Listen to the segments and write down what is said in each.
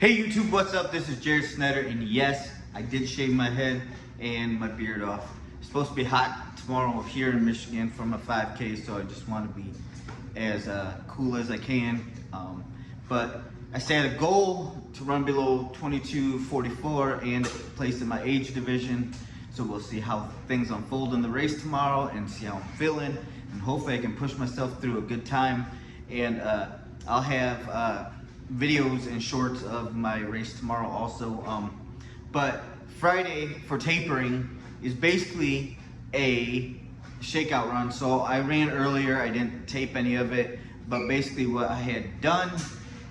Hey YouTube, what's up? This is Jared Snyder, and yes, I did shave my head and my beard off. It's supposed to be hot tomorrow here in Michigan for my 5K, so I just want to be as cool as I can. But I set a goal to run below 22:44 and place in my age division. So we'll see how things unfold in the race tomorrow and see how I'm feeling. And hopefully I can push myself through a good time. And I'll have videos and shorts of my race tomorrow also. But Friday for tapering is basically a shakeout run. So I ran earlier, I didn't tape any of it, but basically what I had done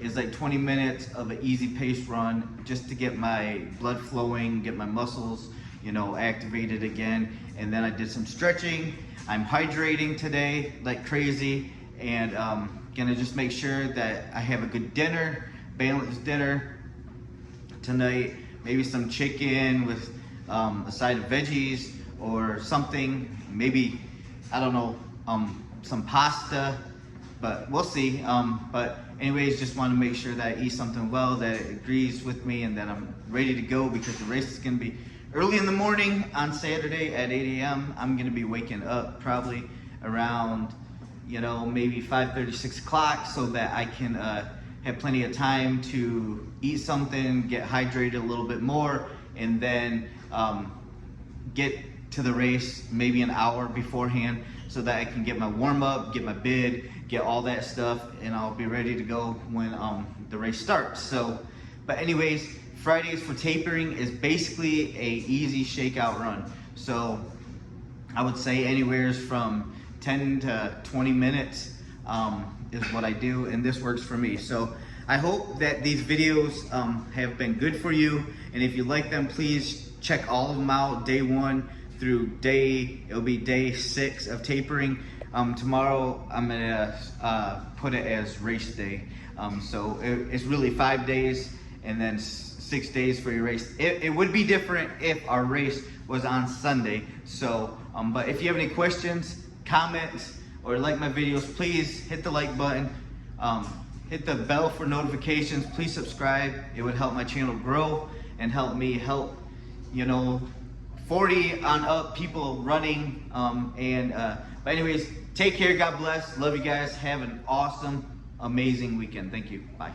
is like 20 minutes of an easy pace run just to get my blood flowing, get my muscles, you know, activated again. And then I did some stretching. I'm hydrating today like crazy, and gonna just make sure that I have a good dinner, balanced dinner tonight. Maybe some chicken with a side of veggies or something. Maybe, I don't know, some pasta, but we'll see. But anyways, just want to make sure that I eat something well, that it agrees with me, and that I'm ready to go, because the race is gonna be early in the morning on Saturday at 8 a.m. I'm gonna be waking up probably around, you know, maybe 5:30, 6 o'clock, so that I can have plenty of time to eat something, get hydrated a little bit more, and then get to the race maybe an hour beforehand, so that I can get my warm up, get my bid, get all that stuff, and I'll be ready to go when the race starts. So, but anyways, Fridays for tapering is basically a easy shakeout run. So I would say anywhere from 10 to 20 minutes is what I do, and this works for me. So I hope that these videos have been good for you, and if you like them, please check all of them out, day 1 through it'll be day 6 of tapering. Tomorrow I'm gonna put it as race day. So it's really 5 days and then 6 days for your race. It would be different if our race was on Sunday. So, but if you have any questions, comments, or like my videos, please hit the like button, hit the bell for notifications, please subscribe. It would help my channel grow and help me help, you know, 40 on up people running. But anyways, take care, God bless, love you guys, have an awesome, amazing weekend. Thank you, bye.